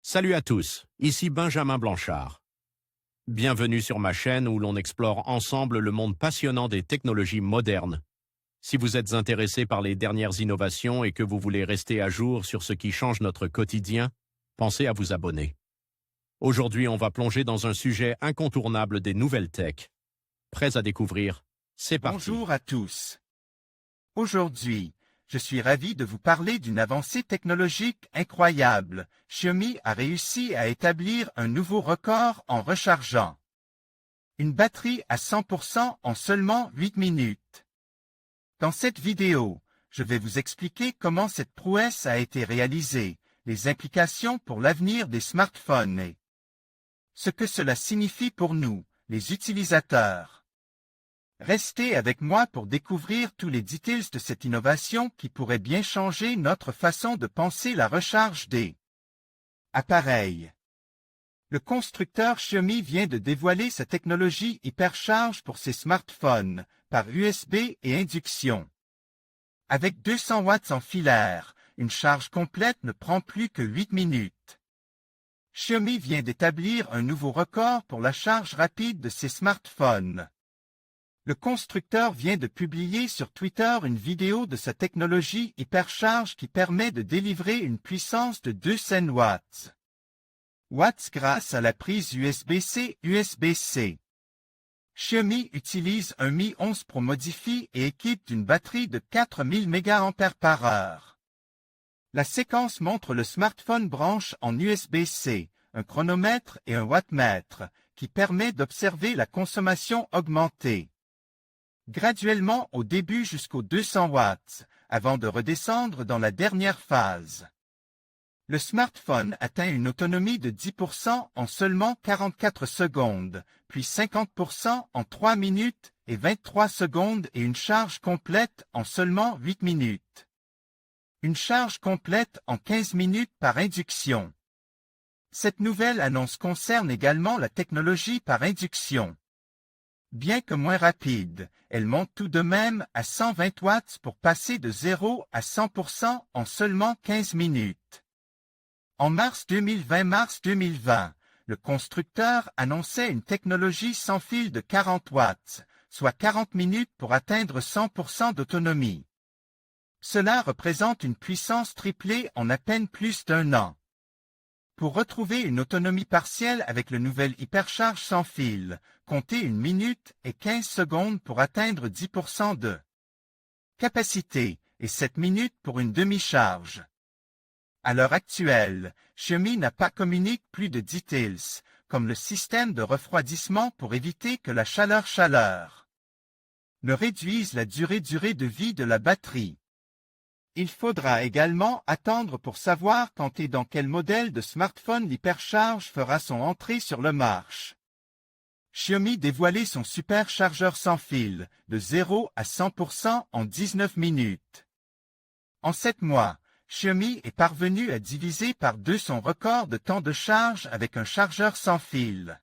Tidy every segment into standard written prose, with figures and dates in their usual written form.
Salut à tous, ici Benjamin Blanchard. Bienvenue sur ma chaîne où l'on explore ensemble le monde passionnant des technologies modernes. Si vous êtes intéressé par les dernières innovations et que vous voulez rester à jour sur ce qui change notre quotidien, pensez à vous abonner. Aujourd'hui, on va plonger dans un sujet incontournable des nouvelles tech. Prêts à découvrir? C'est parti. Bonjour à tous. Aujourd'hui, je suis ravi de vous parler d'une avancée technologique incroyable. Xiaomi a réussi à établir un nouveau record en rechargeant une batterie à 100% en seulement 8 minutes. Dans cette vidéo, je vais vous expliquer comment cette prouesse a été réalisée, les implications pour l'avenir des smartphones et ce que cela signifie pour nous, les utilisateurs. Restez avec moi pour découvrir tous les details de cette innovation qui pourrait bien changer notre façon de penser la recharge des appareils. Le constructeur Xiaomi vient de dévoiler sa technologie hypercharge pour ses smartphones, par USB et induction. Avec 200 watts en filaire, une charge complète ne prend plus que 8 minutes. Xiaomi vient d'établir un nouveau record pour la charge rapide de ses smartphones. Le constructeur vient de publier sur Twitter une vidéo de sa technologie hypercharge qui permet de délivrer une puissance de 200 watts. Grâce à la prise USB-C. Xiaomi utilise un Mi 11 Pro modifié et équipe d'une batterie de 4000 mAh. La séquence montre le smartphone branche en USB-C, un chronomètre et un wattmètre, qui permet d'observer la consommation augmentée. Graduellement au début jusqu'aux 200 watts, avant de redescendre dans la dernière phase. Le smartphone atteint une autonomie de 10% en seulement 44 secondes, puis 50% en 3 minutes et 23 secondes et une charge complète en seulement 8 minutes. Une charge complète en 15 minutes par induction. Cette nouvelle annonce concerne également la technologie par induction. Bien que moins rapide, elle monte tout de même à 120 watts pour passer de 0 à 100% en seulement 15 minutes. En mars 2020, le constructeur annonçait une technologie sans fil de 40 watts, soit 40 minutes pour atteindre 100% d'autonomie. Cela représente une puissance triplée en à peine plus d'un an. Pour retrouver une autonomie partielle avec le nouvel hypercharge sans fil, comptez 1 minute et 15 secondes pour atteindre 10% de capacité et 7 minutes pour une demi-charge. À l'heure actuelle, Xiaomi n'a pas communiqué plus de details, comme le système de refroidissement pour éviter que la chaleur ne réduise la durée de vie de la batterie. Il faudra également attendre pour savoir quand et dans quel modèle de smartphone l'hypercharge fera son entrée sur le marché. Xiaomi dévoilait son superchargeur sans fil, de 0 à 100% en 19 minutes. En 7 mois, Xiaomi est parvenu à diviser par 2 son record de temps de charge avec un chargeur sans fil.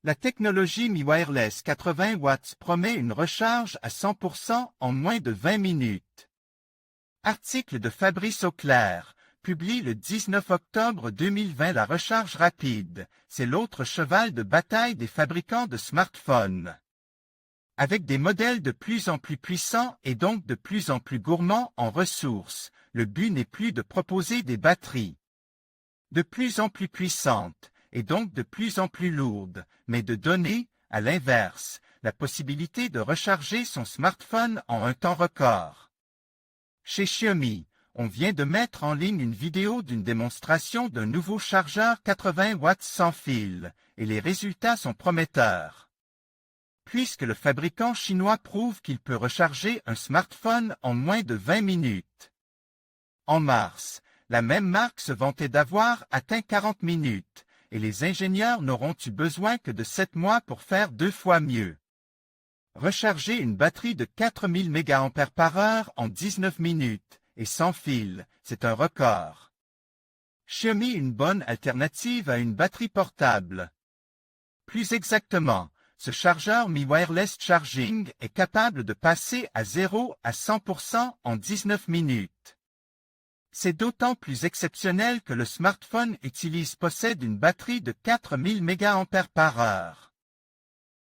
La technologie Mi Wireless 80 watts promet une recharge à 100% en moins de 20 minutes. Article de Fabrice Auclair, publié le 19 octobre 2020. La recharge rapide, c'est l'autre cheval de bataille des fabricants de smartphones. Avec des modèles de plus en plus puissants et donc de plus en plus gourmands en ressources, le but n'est plus de proposer des batteries de plus en plus puissantes et donc de plus en plus lourdes, mais de donner, à l'inverse, la possibilité de recharger son smartphone en un temps record. Chez Xiaomi, on vient de mettre en ligne une vidéo d'une démonstration d'un nouveau chargeur 80 watts sans fil, et les résultats sont prometteurs. Puisque le fabricant chinois prouve qu'il peut recharger un smartphone en moins de 20 minutes. En mars, la même marque se vantait d'avoir atteint 40 minutes, et les ingénieurs n'auront eu besoin que de 7 mois pour faire 2 fois mieux. Recharger une batterie de 4000 mAh en 19 minutes, et sans fil, c'est un record. Xiaomi une bonne alternative à une batterie portable. Plus exactement, ce chargeur Mi Wireless Charging est capable de passer à 0 à 100% en 19 minutes. C'est d'autant plus exceptionnel que le smartphone possède une batterie de 4000 mAh.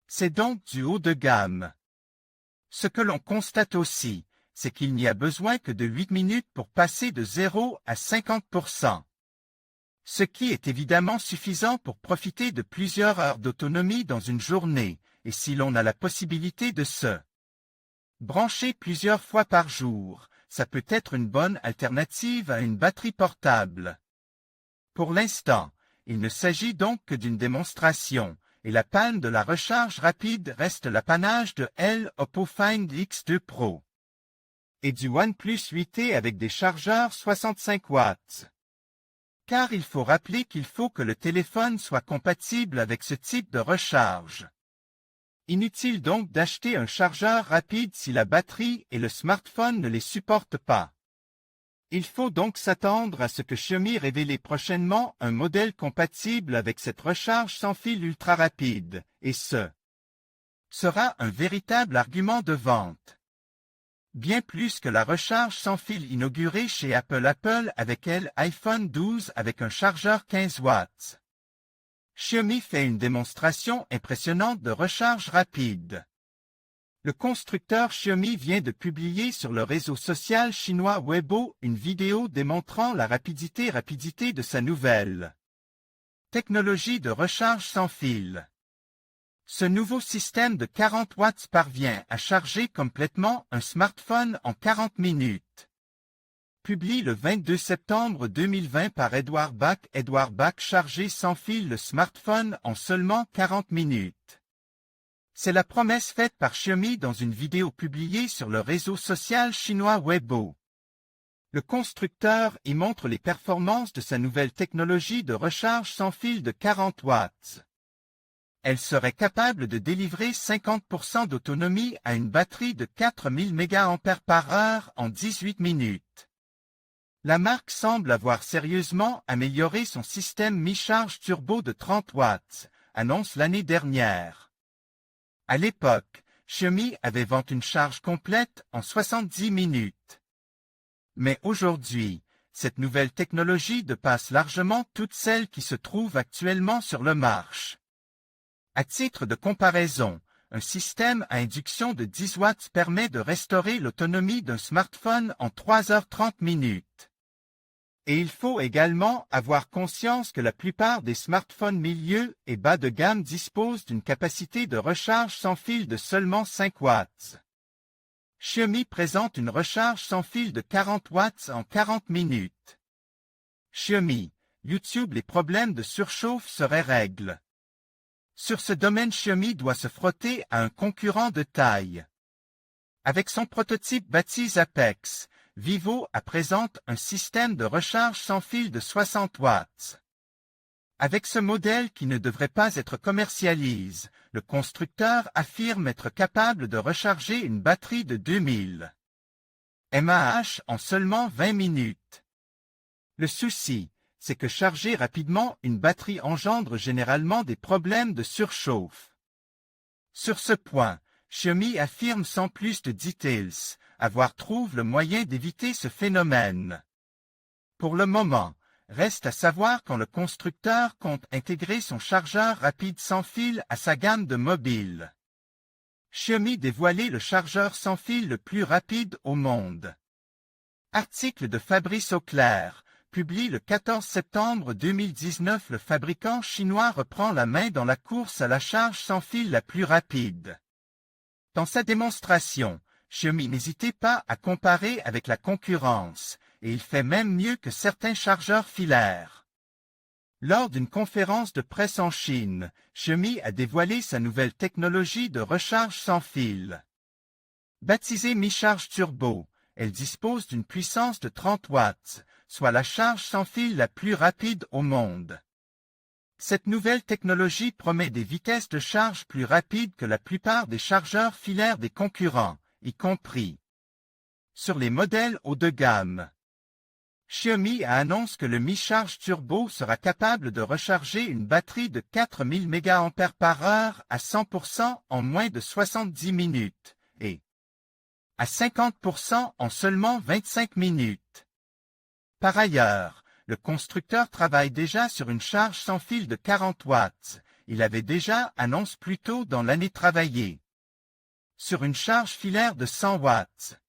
C'est donc du haut de gamme. Ce que l'on constate aussi, c'est qu'il n'y a besoin que de 8 minutes pour passer de 0 à 50%. Ce qui est évidemment suffisant pour profiter de plusieurs heures d'autonomie dans une journée, et si l'on a la possibilité de se brancher plusieurs fois par jour, ça peut être une bonne alternative à une batterie portable. Pour l'instant, il ne s'agit donc que d'une démonstration, et la panne de la recharge rapide reste l'apanage de l'Oppo Find X2 Pro et du OnePlus 8T avec des chargeurs 65 watts. Car il faut rappeler qu'il faut que le téléphone soit compatible avec ce type de recharge. Inutile donc d'acheter un chargeur rapide si la batterie et le smartphone ne les supportent pas. Il faut donc s'attendre à ce que Xiaomi révèle prochainement un modèle compatible avec cette recharge sans fil ultra rapide, et ce sera un véritable argument de vente. Bien plus que la recharge sans fil inaugurée chez Apple avec l'iPhone 12 avec un chargeur 15 watts. Xiaomi fait une démonstration impressionnante de recharge rapide. Le constructeur Xiaomi vient de publier sur le réseau social chinois Weibo une vidéo démontrant la rapidité de sa nouvelle technologie de recharge sans fil. Ce nouveau système de 40 watts parvient à charger complètement un smartphone en 40 minutes. Publié le 22 septembre 2020 par Edward Bach. Edward Bach charger sans fil le smartphone en seulement 40 minutes. C'est la promesse faite par Xiaomi dans une vidéo publiée sur le réseau social chinois Weibo. Le constructeur y montre les performances de sa nouvelle technologie de recharge sans fil de 40 watts. Elle serait capable de délivrer 50% d'autonomie à une batterie de 4000 mAh en 18 minutes. La marque semble avoir sérieusement amélioré son système mi-charge turbo de 30 watts, annonce l'année dernière. À l'époque, Xiaomi avait vendu une charge complète en 70 minutes. Mais aujourd'hui, cette nouvelle technologie dépasse largement toutes celles qui se trouvent actuellement sur le marché. À titre de comparaison, un système à induction de 10 watts permet de restaurer l'autonomie d'un smartphone en 3h30 minutes. Et il faut également avoir conscience que la plupart des smartphones milieu et bas de gamme disposent d'une capacité de recharge sans fil de seulement 5 watts. Xiaomi présente une recharge sans fil de 40 watts en 40 minutes. Xiaomi, YouTube. Les problèmes de surchauffe seraient règles. Sur ce domaine, Xiaomi doit se frotter à un concurrent de taille. Avec son prototype baptisé Apex, Vivo présente un système de recharge sans fil de 60 watts. Avec ce modèle qui ne devrait pas être commercialisé, le constructeur affirme être capable de recharger une batterie de 2000 mAh en seulement 20 minutes. Le souci, c'est que charger rapidement une batterie engendre généralement des problèmes de surchauffe. Sur ce point, Xiaomi affirme sans plus de details avoir trouvé le moyen d'éviter ce phénomène. Pour le moment, reste à savoir quand le constructeur compte intégrer son chargeur rapide sans fil à sa gamme de mobiles. Xiaomi dévoilé le chargeur sans fil le plus rapide au monde. Article de Fabrice Auclair. Publié le 14 septembre 2019, le fabricant chinois reprend la main dans la course à la charge sans fil la plus rapide. Dans sa démonstration, Xiaomi n'hésitait pas à comparer avec la concurrence, et il fait même mieux que certains chargeurs filaires. Lors d'une conférence de presse en Chine, Xiaomi a dévoilé sa nouvelle technologie de recharge sans fil. Baptisée Mi-Charge Turbo, elle dispose d'une puissance de 30 watts, soit la charge sans fil la plus rapide au monde. Cette nouvelle technologie promet des vitesses de charge plus rapides que la plupart des chargeurs filaires des concurrents, y compris sur les modèles haut de gamme. Xiaomi annonce que le Mi-Charge Turbo sera capable de recharger une batterie de 4000 mAh à 100% en moins de 70 minutes, et à 50% en seulement 25 minutes. Par ailleurs, le constructeur travaille déjà sur une charge sans fil de 40 watts. Il avait déjà annoncé plus tôt dans l'année travaillée sur une charge filaire de 100 watts.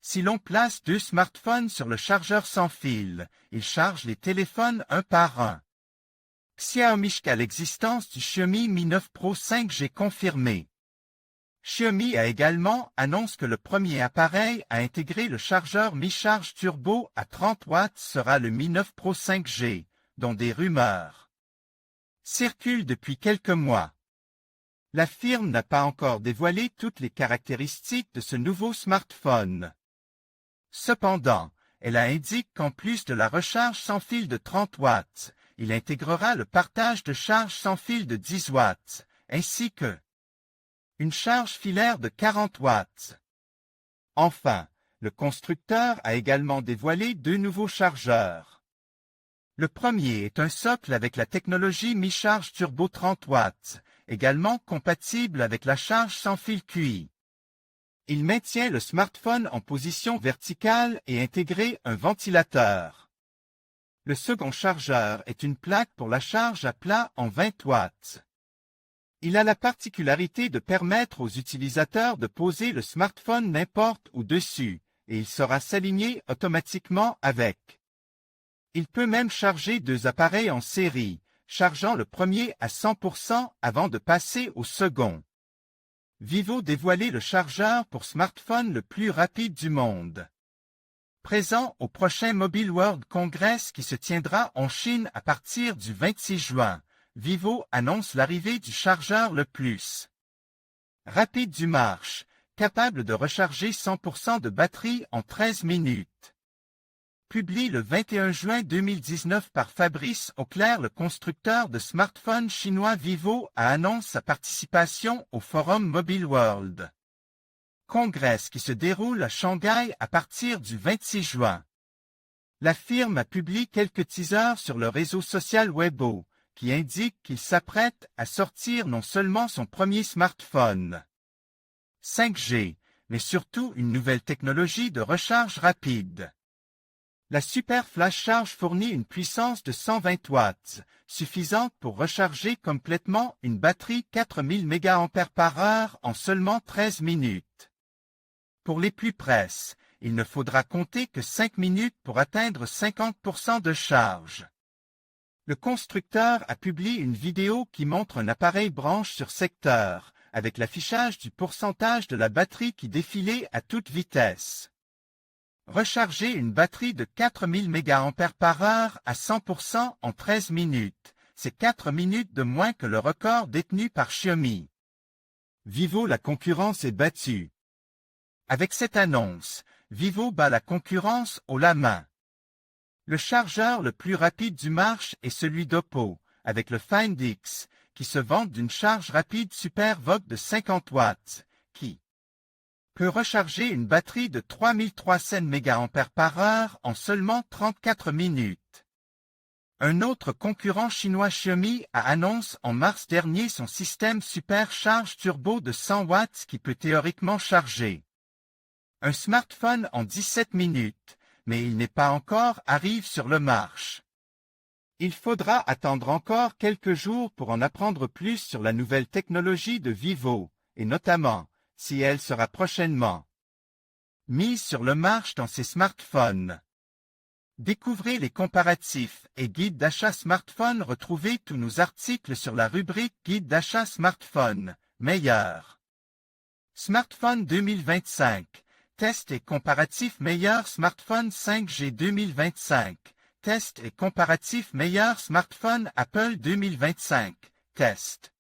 Si l'on place deux smartphones sur le chargeur sans fil, il charge les téléphones un par un. Xiaomi jusqu'à l'existence du Xiaomi Mi 9 Pro 5G confirmé. Xiaomi a également annoncé que le premier appareil à intégrer le chargeur Mi Charge Turbo à 30 watts sera le Mi 9 Pro 5G, dont des rumeurs circulent depuis quelques mois. La firme n'a pas encore dévoilé toutes les caractéristiques de ce nouveau smartphone. Cependant, elle a indiqué qu'en plus de la recharge sans fil de 30 watts, il intégrera le partage de charge sans fil de 10 watts, ainsi que une charge filaire de 40 watts. Enfin, le constructeur a également dévoilé deux nouveaux chargeurs. Le premier est un socle avec la technologie Mi Charge Turbo 30 watts, également compatible avec la charge sans fil QI. Il maintient le smartphone en position verticale et intègre un ventilateur. Le second chargeur est une plaque pour la charge à plat en 20 watts. Il a la particularité de permettre aux utilisateurs de poser le smartphone n'importe où dessus, et il saura s'aligner automatiquement avec. Il peut même charger deux appareils en série, chargeant le premier à 100% avant de passer au second. Vivo dévoilé le chargeur pour smartphone le plus rapide du monde. Présent au prochain Mobile World Congress qui se tiendra en Chine à partir du 26 juin, Vivo annonce l'arrivée du chargeur le plus rapide du marché, capable de recharger 100% de batterie en 13 minutes. Publié le 21 juin 2019 par Fabrice Auclair, le constructeur de smartphones chinois Vivo a annoncé sa participation au Forum Mobile World Congress qui se déroule à Shanghai à partir du 26 juin. La firme a publié quelques teasers sur le réseau social Weibo, qui indique qu'il s'apprête à sortir non seulement son premier smartphone 5G, mais surtout une nouvelle technologie de recharge rapide. La Super Flash Charge fournit une puissance de 120 watts, suffisante pour recharger complètement une batterie 4000 mAh en seulement 13 minutes. Pour les plus presses, il ne faudra compter que 5 minutes pour atteindre 50% de charge. Le constructeur a publié une vidéo qui montre un appareil branche sur secteur, avec l'affichage du pourcentage de la batterie qui défilait à toute vitesse. Recharger une batterie de 4000 mAh à 100% en 13 minutes, c'est 4 minutes de moins que le record détenu par Xiaomi. Vivo, la concurrence est battue. Avec cette annonce, Vivo bat la concurrence haut la main. Le chargeur le plus rapide du marché est celui d'Oppo, avec le Find X, qui se vante d'une charge rapide Super VOOC de 50 watts, qui peut recharger une batterie de 3300 mAh en seulement 34 minutes. Un autre concurrent chinois Xiaomi a annoncé en mars dernier son système Super Charge Turbo de 100 watts qui peut théoriquement charger un smartphone en 17 minutes, mais il n'est pas encore arrivé sur le marché. Il faudra attendre encore quelques jours pour en apprendre plus sur la nouvelle technologie de Vivo, et notamment si elle sera prochainement mise sur le marché dans ses smartphones. Découvrez les comparatifs et guides d'achat smartphone. Retrouvez tous nos articles sur la rubrique Guide d'achat smartphone, meilleur smartphone 2025, test et comparatif meilleur smartphone 5G 2025, test et comparatif meilleur smartphone Apple 2025, test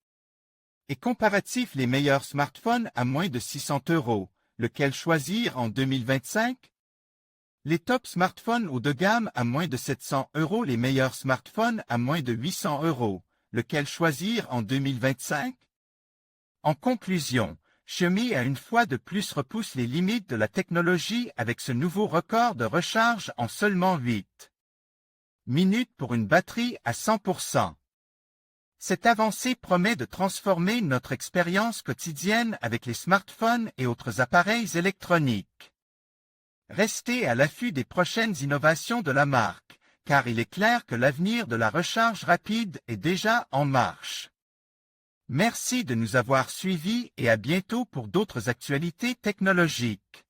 et comparatif les meilleurs smartphones à moins de 600 €, lequel choisir en 2025? Les top smartphones haut de gamme à moins de 700 €, les meilleurs smartphones à moins de 800 €, lequel choisir en 2025? En conclusion, Xiaomi a une fois de plus repoussé les limites de la technologie avec ce nouveau record de recharge en seulement 8 minutes pour une batterie à 100%. Cette avancée promet de transformer notre expérience quotidienne avec les smartphones et autres appareils électroniques. Restez à l'affût des prochaines innovations de la marque, car il est clair que l'avenir de la recharge rapide est déjà en marche. Merci de nous avoir suivis et à bientôt pour d'autres actualités technologiques.